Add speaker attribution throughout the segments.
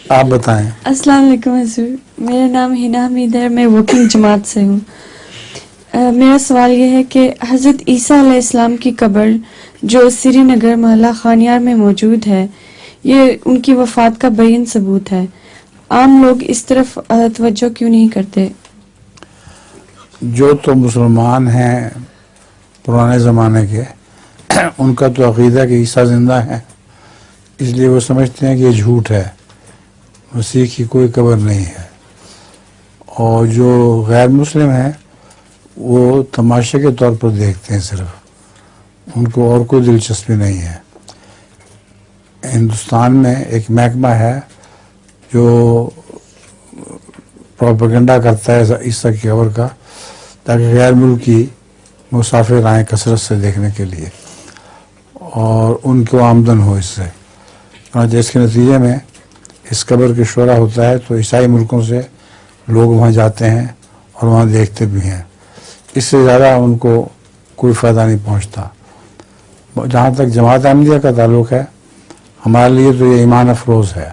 Speaker 1: آپ بتائیں.
Speaker 2: السلام علیکم حضور، میرا نام ہنا حمید ہے، میں ورکنگ جماعت سے ہوں. میرا سوال یہ ہے کہ حضرت عیسیٰ علیہ السلام کی قبر جو سری نگر محلہ خانیار میں موجود ہے، یہ ان کی وفات کا بین ثبوت ہے. عام لوگ اس طرف توجہ کیوں نہیں کرتے؟
Speaker 1: جو تو مسلمان ہیں پرانے زمانے کے، ان کا تو عقیدہ کہ عیسیٰ زندہ ہے، اس لیے وہ سمجھتے ہیں کہ یہ جھوٹ ہے، مسیح کی کوئی قبر نہیں ہے. اور جو غیر مسلم ہیں وہ تماشے کے طور پر دیکھتے ہیں، صرف ان کو اور کوئی دلچسپی نہیں ہے. ہندوستان میں ایک محکمہ ہے جو پروپیگنڈا کرتا ہے عیسیٰ کی قبر کا، تاکہ غیر ملکی مسافر آئیں کثرت سے دیکھنے کے لیے اور ان کو آمدن ہو اس سے. جس کے نتیجے میں اس قبر کے شعرا ہوتا ہے تو عیسائی ملکوں سے لوگ وہاں جاتے ہیں اور وہاں دیکھتے بھی ہیں. اس سے زیادہ ان کو کوئی فائدہ نہیں پہنچتا. جہاں تک جماعت احمدیہ کا تعلق ہے، ہمارے لیے تو یہ ایمان افروز ہے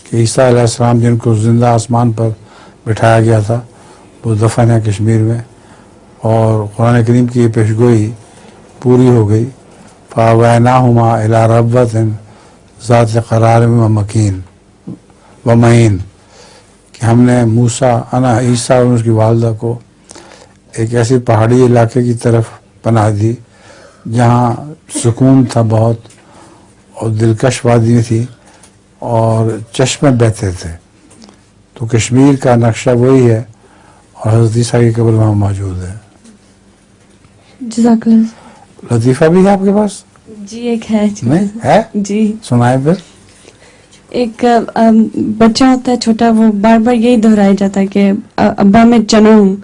Speaker 1: کہ عیسیٰ علیہ السلام جن کو زندہ آسمان پر بٹھایا گیا تھا وہ دفن ہے کشمیر میں، اور قرآن کریم کی یہ پیشگوئی پوری ہو گئی. فَأَوَيْنَاهُمَا إِلَىٰ رَبَّةٍ ذَاتِ قرار وَمَكِينٍ وَمَعِينٍ، کہ ہم نے موسیٰ عیسیٰ اور اس کی والدہ کو ایک ایسی پہاڑی علاقے کی طرف پناہ دی جہاں سکون تھا بہت، اور دلکش وادی تھی اور چشمے بہتے تھے. تو کشمیر کا نقشہ وہی ہے اور حضرت عیسیٰ کی قبر وہاں موجود ہے.
Speaker 2: جزاک اللہ.
Speaker 1: لطیفہ بھی ہے آپ کے پاس؟
Speaker 2: جی ایک ہے.
Speaker 1: نہیں ہے؟
Speaker 2: جی
Speaker 1: سنائے پھر.
Speaker 2: ایک بچہ ہوتا ہے چھوٹا، وہ بار بار یہی دہرایا جاتا ہے کہ ابا میں چنا ہوں،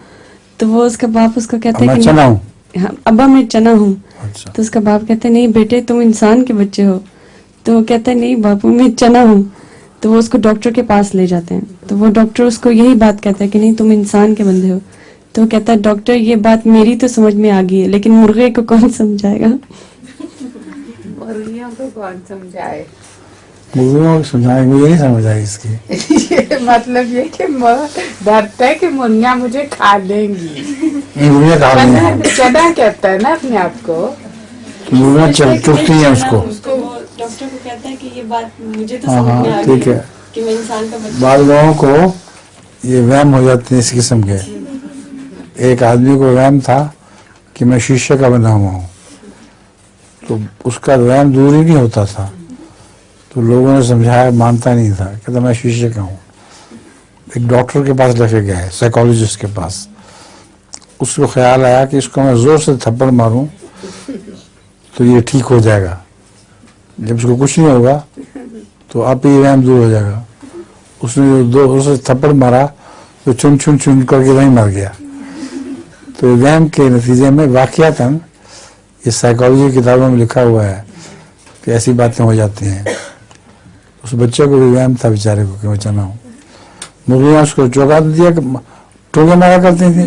Speaker 2: تو وہ اس کا باپ اس کو کہتا ہے
Speaker 1: میں
Speaker 2: کہ
Speaker 1: چنا ہوں.
Speaker 2: ہاں، ابا میں چنا ہوں.
Speaker 1: اچھا.
Speaker 2: تو اس کا باپ کہتا ہے نہیں بیٹے تم انسان کے بچے ہو. تو وہ کہتا ہے نہیں باپو میں چنا ہوں. تو وہ اس کو ڈاکٹر کے پاس لے جاتے ہیں. تو وہ ڈاکٹر اس کو یہی بات کہتا ہے کہ نہیں تم انسان کے بندے ہو. تو وہ کہتا ہے ڈاکٹر یہ بات میری تو سمجھ میں آ گئی ہے، لیکن مرغے کو کون سمجھائے گا؟
Speaker 3: مرغیوں کو کون سمجھائے؟
Speaker 1: مرغیوں کو سمجھائے، مجھے نہیں سمجھ آئی اس کی.
Speaker 3: یہ مطلب یہ کہ ڈرتا ہے کہ مرغیاں مجھے کھا لیں گی.
Speaker 1: مرغیاں کھا لیں گی.
Speaker 3: چنا کہتا ہے نا اپنے آپ کو.
Speaker 1: مرغیاں چپتی ہیں اس کو.
Speaker 2: ڈاکٹر کو کہتا ہے کہ یہ بات مجھے تو
Speaker 1: ہاں
Speaker 2: سمجھ میں
Speaker 1: ہاں
Speaker 2: آ
Speaker 1: ٹھیک
Speaker 2: گئی
Speaker 1: ہے.
Speaker 2: کہ میں انسان کا بچہ.
Speaker 1: بعض لوگوں کو یہ وہم ہو جاتے ہیں اس قسم کے. ایک آدمی کو وہم تھا کہ میں شیشے کا بنا ہوا ہوں، تو اس کا وہم دور ہی نہیں ہوتا تھا. تو لوگوں نے سمجھایا، مانتا نہیں تھا، کہتا میں شیشے کا ہوں. ایک ڈاکٹر کے پاس لے کے گیا ہے، سائیکالوجسٹ کے پاس. اس کو خیال آیا کہ اس کو میں زور سے تھپڑ ماروں تو یہ ٹھیک ہو جائے گا، جب اس کو کچھ نہیں ہوگا تو آپ ہی وہم دور ہو جائے گا. اس نے جو سے تھپڑ مارا تو چن چن چن کر کے وہیں مر گیا. تو وہم کے نتیجے میں واقعتاً یہ سائیکالوجی کتابوں میں لکھا ہوا ہے کہ ایسی باتیں ہو جاتی ہیں. اس بچے کو بھی وہم تھا بیچارے کو کہ میں چنا ہوں. مرغیاں اس کو چوکا دیا کہ ٹوکے مارا کرتی تھیں.